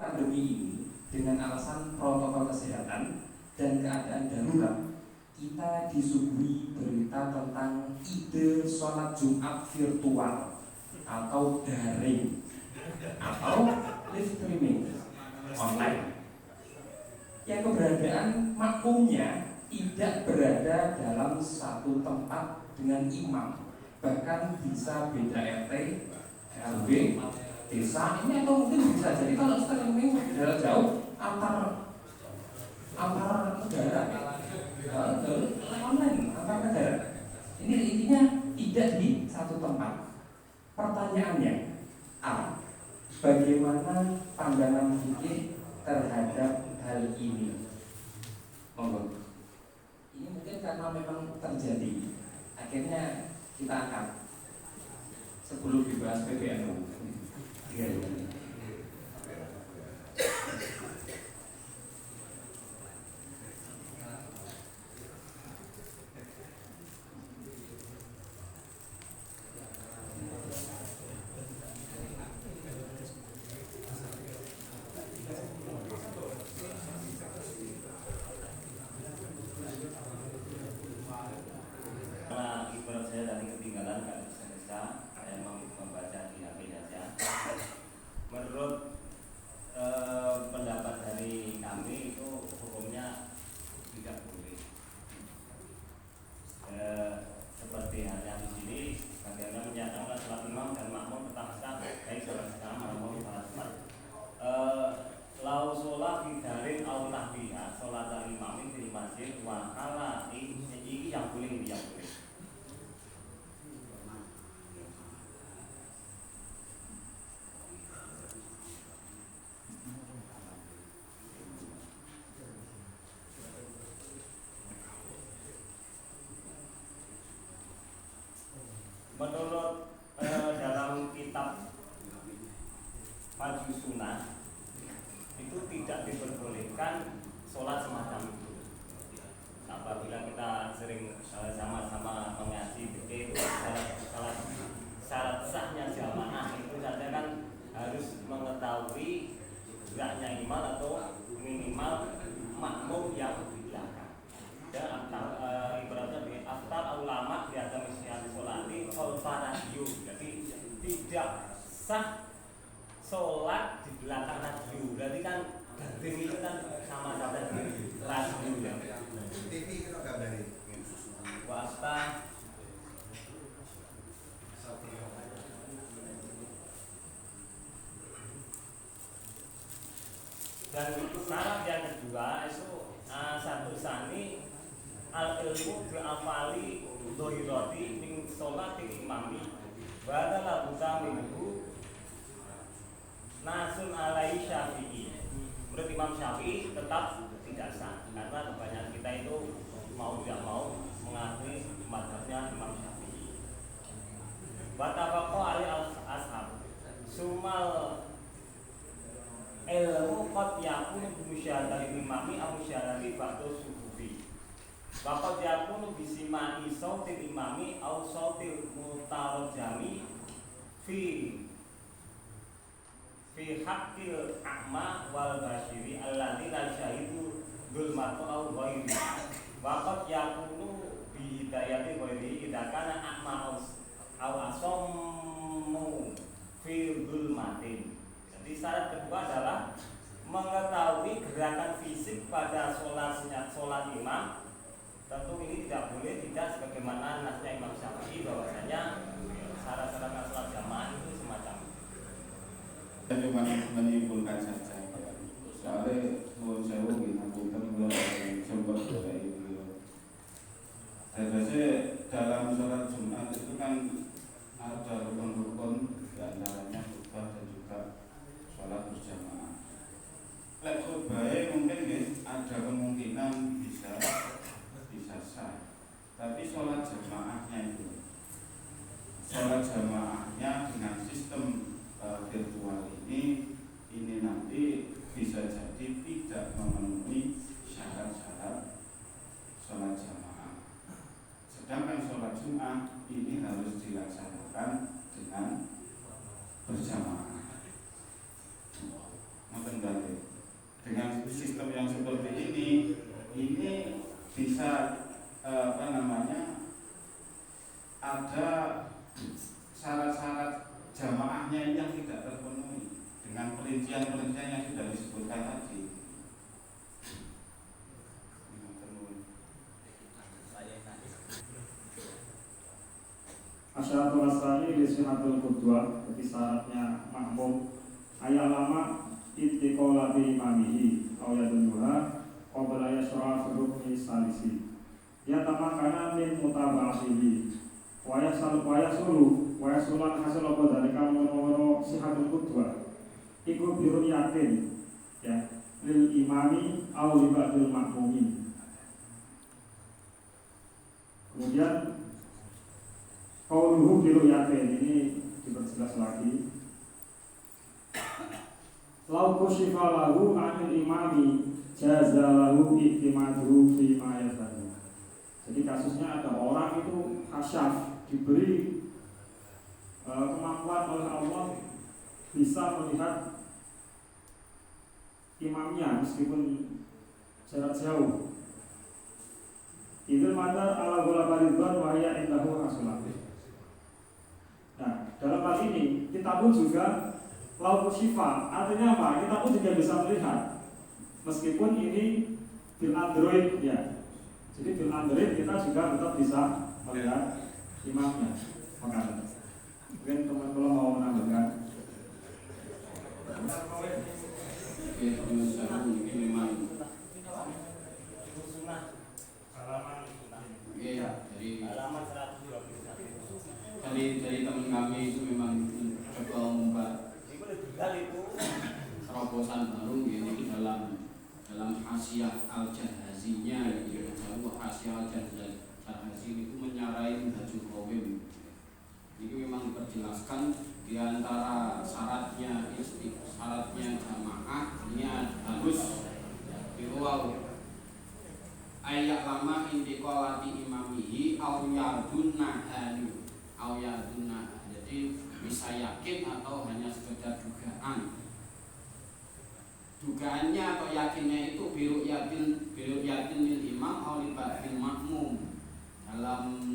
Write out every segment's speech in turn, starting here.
pandemi ini dengan alasan protokol kesehatan dan keadaan darurat, kita disuguhi berita tentang ide sholat Jumat virtual atau daring atau live streaming online, yang keberadaan makmumnya tidak berada dalam satu tempat dengan imam, bahkan bisa beda RT, RW, desa ini, atau mungkin bisa jadi kalau streaming jarak jauh antar negara, online antar negara. Ini intinya tidak di satu tempat. Pertanyaannya, A, bagaimana pandangan fikih terhadap hal ini? Monggo. Ini mungkin karena memang terjadi, akhirnya kita angkat sebelum dibahas PBNU. Iya. Menurut dalam kitab Fadhil Sunnah itu tidak diperbolehkan sholat semacam itu. Apabila kita sering sama-sama mengaji itu syarat sahnya jamaah itu saja kan harus mengetahui geraknya imam atau minimal makmum yang di belakang. Dan ibaratnya di aftar ulama di atas misyari sholati kholfaradiyu, jadi tidak sah sholat di belakang radio. Berarti kan gandeng itu kan sama saja di radio. TV itu nggak berani. Wasta dan syarat yang kedua itu satu sani al ilmu bi'afali dohiroti min sholati imami badalah buta minhu nasun alai syafi'i. Menurut Imam Syafi'i tetap tidak sah, karena kebanyakan kita itu mau tidak mau mengakui mazhabnya Imam Syafi'i. Watafaqo ali ashab sumal ilmu qad yakunu bimusyahadati imami aw musyahadati ba'da suhufi. Waqad yakunu bisimai sautil imami aw sautil mutarjami fi haqqil a'ma wal basyiri alladzi la syahidu dzulmatu aw ghairi. Waqad yakunu bi hidayati ghairi idza kana a'ma aw asammu fi dzulmatin. Jadi syarat kedua adalah mengetahui gerakan fisik pada sholat imam. Tentu ini tidak boleh tidak sebagaimana nasnya Imam Syafi'i bahwasanya syarat-syarat sholat jamaah itu semacam itu. Saya cuma menyimpulkan saja. Soalnya menurut saya kita belum sempat dari beliau. Saya dalam sholat Jumat itu kan ada rukun-rukun, di antaranya khutbah dan juga sholat berjamaah. Lek khutbahnya mungkin ada kemungkinan bisa sah, tapi sholat jamaahnya dengan sistem virtual ini nanti bisa jadi tidak memenuhi syarat-syarat sholat jamaah. Sedangkan sholat Jumat ini harus dilaksanakan dengan berjamaah. Mungkin rincian-rincian yang sudah disebutkan tadi. Asyaratul asani li sihatul qudwah, jadi syaratnya makmum ayat lama ittiqola bi imamihi aw yadunnuha qabla yashra'a fi rukni salisi ya tamakana min mutaba'atihi wa yasulu hasil apa dalika mono sihatul qudwah iku biru yakin ya lil imami aw li ba'dil makmumin. Kemudian qauluhu biru yakin ini diperjelas lagi. Lau kushifa lahu anil imami jaza lahu iktimaduhu fi ma yasadu. Jadi kasusnya ada orang itu hasyaf, diberi kemampuan oleh Allah bisa melihat imamnya meskipun jarak jauh. Idul madar ala gula baridwan wahya indahu hasulah. Nah, dalam hal ini kita pun juga lau syifa, artinya apa? Kita pun juga bisa melihat meskipun ini bil Android ya. Jadi bil Android kita juga tetap bisa melihat imamnya. Makanya mungkin teman-teman mau menambahkan. Oke, ini memang halaman 121. dari teman kami itu memang coba membuat terobosan baru ini dalam hasiah al-Jahazinya hasiah al-Jahazi itu menyarai Minhajul Qawim. Ini memang diperjelaskan di antara syaratnya jamaah ini harus diwaw ayat lama intiqolati imamihi au yadunnahan. Jadi bisa yakin atau hanya sekedar dugaannya atau yakinnya itu biru yakin lil imam au li ba'dil makmum. Dalam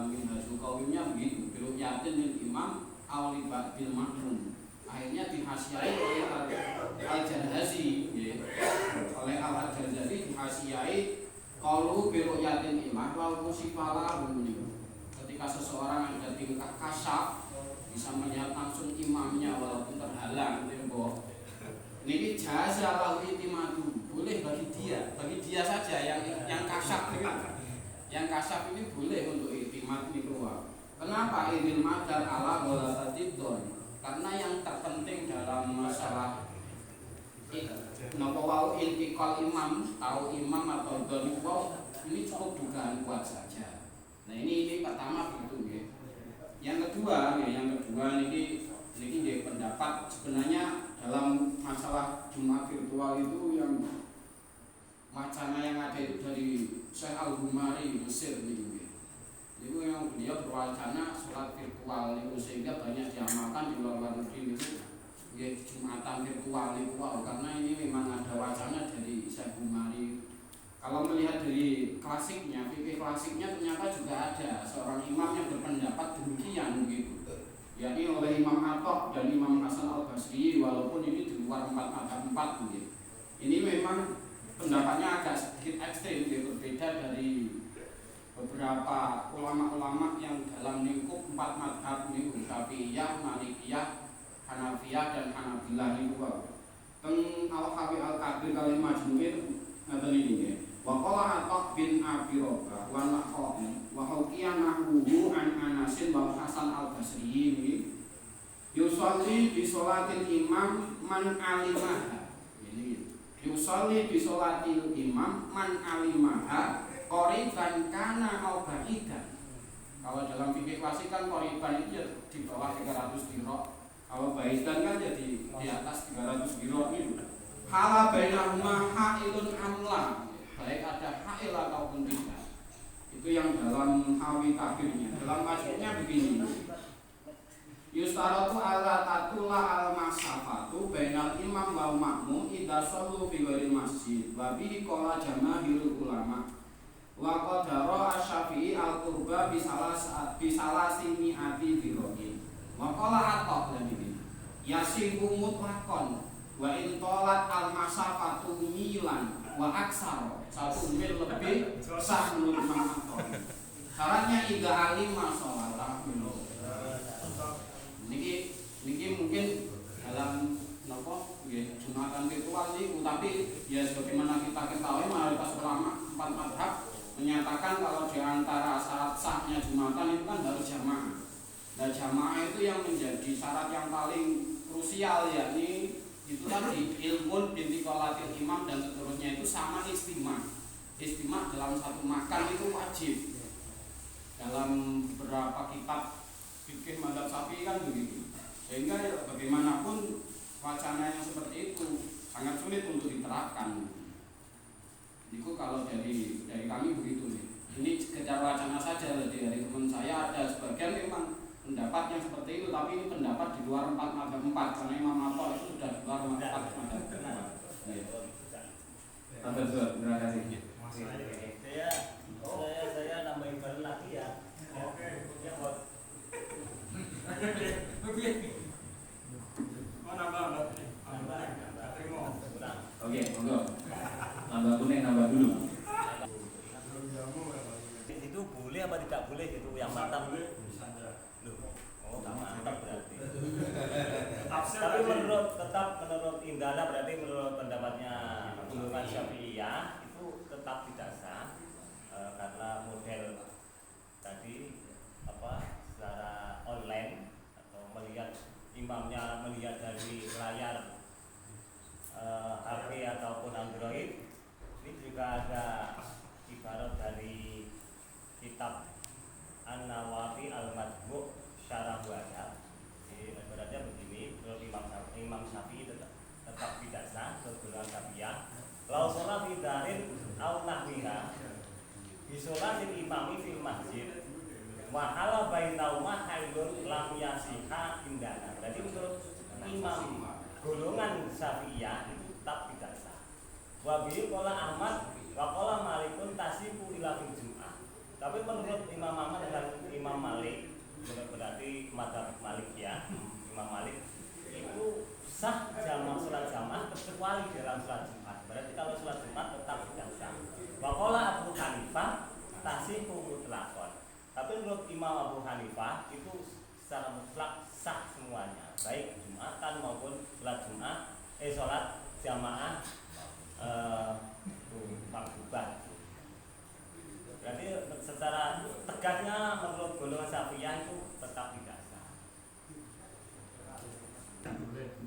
Minhajul Qawimnya begitu, biru yakin lil imam au li ba'dil makmum. Akhirnya dihasiai oleh Al-Jahazi oleh Al-Jahazi dihasiai qalu biru yakin imam wa musifalahu. Ketika seseorang yang ada tingkat kasyaf bisa melihat langsung imamnya walaupun terhalang tembok, ini jaza lahu itimadu, boleh bagi dia saja yang kasyaf ini boleh untuk itimad mikrowa. Kenapa? Idil madar ala ghalatidon, karena yang terpenting dalam masalah wau intikal imam atau imam atau don ini cukup dugaan kuat saja. Nah ini pertama begitu ya. Yang kedua ini pendapat sebenarnya dalam masalah Jumat virtual itu yang wacana yang ada itu dari Syekh Al-Humari Mesir nih. Itu yang beliau berwacana sholat virtual itu sehingga banyak diamalkan di luar negeri itu ya Jumatan virtual itu karena ini memang ada wacana dari Syekh Humari. Kalau melihat dari klasiknya, fikih klasiknya ternyata juga ada seorang imam yang berpendapat demikian gitu. Yakni oleh Imam Atok dan Imam Hasan Al-Basri walaupun ini di luar 4 gitu. Ini memang pendapatnya agak sedikit ekstrim gitu, berbeda dari beberapa ulama-ulama yang dalam lingkup 4 mazhab ini, Syafi'iyah, Malikiyah, Hanafiyah dan Hanabilah itu. Teng Al-Hawi Al-Qadir kali Majmu' itu ngaten iki nggih. Wa qala Atok bin Abi Rabah wa naqa'i wa hukiya nahwuhu an Anasin wa Hasan Al-Basri ini yusolli bi sholatil imam man alimaha. Ini yusolli bi sholatil imam man alimaha qoriban kana au ba'idan. Kalau dalam fikih klasik kan qoriban itu ya di bawah 300 dirham. Kalau ba'idan kan jadi di atas 300 dirham itu. Hala bainahuma ha'ilun amla. Baik ada ha'il ataupun tidak. Itu yang dalam hawi kafirnya. Dalam maksudnya begini. Yustaratu ala tatula al masafatu bainal imam wal makmum idza shallu fi ghairil masjid. Wa bihi qala jamaahirul ulama. Wa qadara asy-Syafi'i al-qurba bisalasi mi'ati dirham. Wa qala Atok dan ini. Yasihu mutlaqan sholat al-masafatu milan wa aksar 1 mil lebih sah menurut Imam At-Tahawi. Syaratnya ida alima sholat niki mungkin dalam nopo Jumatan virtual niku, tapi ya sebagaimana kita ketahui mayoritas ulama 4 mazhab menyatakan kalau di antara syarat sahnya Jumatan itu kan harus jamaah. Nah, jamaah itu yang menjadi syarat yang paling krusial, yakni itu tadi ilmun binti qolatil imam dan seterusnya itu sama istimah. Istimah dalam satu makan itu wajib. Dalam beberapa kitab fikih mazhab Syafi'i kan begitu. Sehingga ya, bagaimanapun wacana yang seperti itu sangat sulit untuk diterapkan. Itu kalau dari kami begitu nih. Ini sekedar wacana saja, dari teman saya ada sebagian memang pendapat yang seperti itu, tapi ini pendapat di luar 4 mazhab 4 karena Imam Atta itu sudah di luar 4 mazhab 4. Terima kasih. Saya nambahin baru lagi ya. Oke. Ya, Bos. Oke, monggo. Nambah kuning, nambah dulu. Itu boleh apa tidak boleh gitu yang mantap? Loh. Oh, mantap berarti. Tapi menurut Indana berarti menurut pendapatnya Golongan Syafi'iyah itu tetap tidak sah karena model tadi secara online atau melihat imamnya melihat dari layar HP ataupun Android. Ini juga ada ibarat dari kitab An-Nawawi Al-Majmu' Syarah Muhadzab. Ibaratnya begini, menurut Imam Syafi'i tetap tidak sah Golongan Syafi'iyah. Lau sholat fi darin au nahwiha bi sholatil imami fil masjid wa hala bainauma haidun lam yasiha indana. Jadi menurut Imam Golongan Syafi'iyah itu tetap tidak sah. Wa bi qala Ahmad wa qala Malikun tasifu ila fil Jum'ah. Tapi menurut Imam Ahmad dan Imam Malik, berarti madzhab Malik ya, Imam Malik itu sah sholat jamaah kecuali dalam sholat Jumat. Berarti kalau sholat Jumat tetap tidak sah. Wa qala Abu Hanifah tasifu mutlaqan. Tapi menurut Imam Abu Hanifah itu secara mutlak sah semuanya, baik Jumatan maupun sholat Jumat, sholat jamaah maktubah. Berarti secara tegasnya menurut Golongan Syafi'iyah itu tetap tidak sah.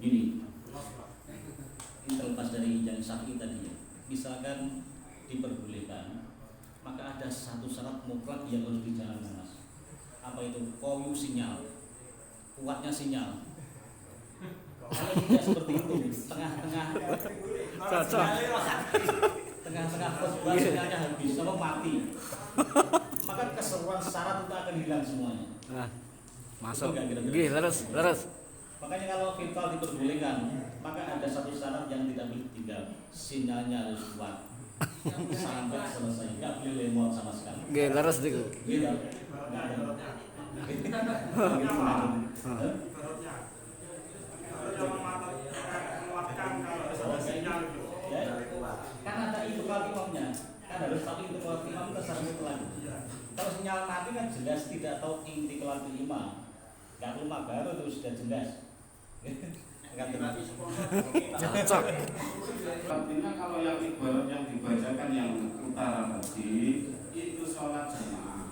Gini, ini terlepas dari yang Syafi'i tadi ya. Misalkan diperbolehkan, maka ada satu syarat mutlak yang harus dijalankan, Mas. Apa itu? Koyu sinyal, kuatnya sinyal. Kalau tidak seperti itu, tengah-tengah khutbah sinyalnya habis, atau mati, maka keseruan syarat itu akan hilang semuanya. Masuk. Terus. Makanya kalau virtual diperbolehkan, maka ada satu syarat yang tidak boleh tinggal, sinyalnya harus kuat sampai selesai, nggak boleh lemot sama sekali. Terus itu. Gitu. Nggak ada. Kan ada itu imamnya, kan harus tahu itu kalau imam itu syarat mutlak. Kalau sinyal mati kan jelas tidak tahu inti kelar imam, nggak perlu baru itu sudah jelas. Artinya kalau yang ibarat yang dibacakan yang utara tadi itu sholat jamaah.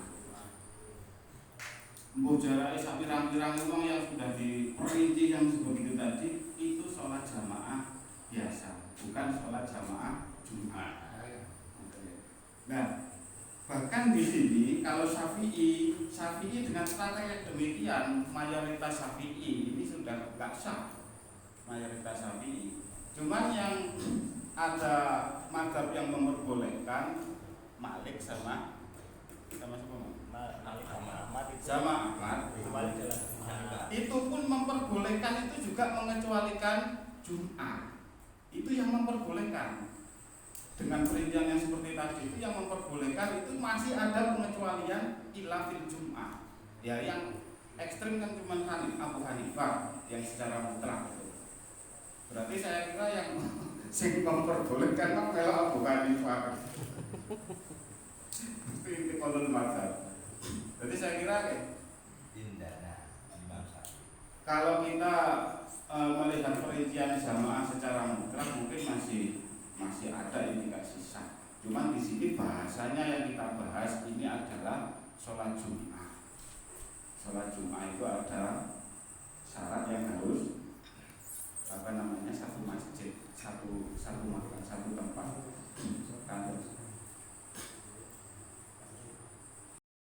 Mbuh jarake sak pirang-pirang wong yang sudah diperinci yang sebegitu tadi itu sholat jamaah biasa, bukan sholat jamaah Jumat. Nah, bahkan di sini kalau Syafi'i dengan tata yang demikian mayoritas Syafi'i ini sudah nggak sah, mayoritas Syafi'i. Cuman yang ada mazhab yang memperbolehkan Malik sama Ahmad itu pun memperbolehkan, itu juga mengecualikan Jumat. Itu yang memperbolehkan dengan perincian yang seperti tadi, itu yang memperbolehkan, itu masih ada pengecualian ila fil Jum'ah. Ya yang ekstrim kan cuma Abu Hanifah yang secara mutlak itu. Berarti saya kira yang sing memperbolehkan kan melok Abu Hanifah. Itu inti kolon mazhab. Jadi saya kira Indana Imam Syafi'i. kalau kita melihat perincian jamaah secara mutlak mungkin masih ada indikasi sah. Cuman di sini bahasanya yang kita bahas ini adalah sholat Jumat. Sholat Jumat itu adalah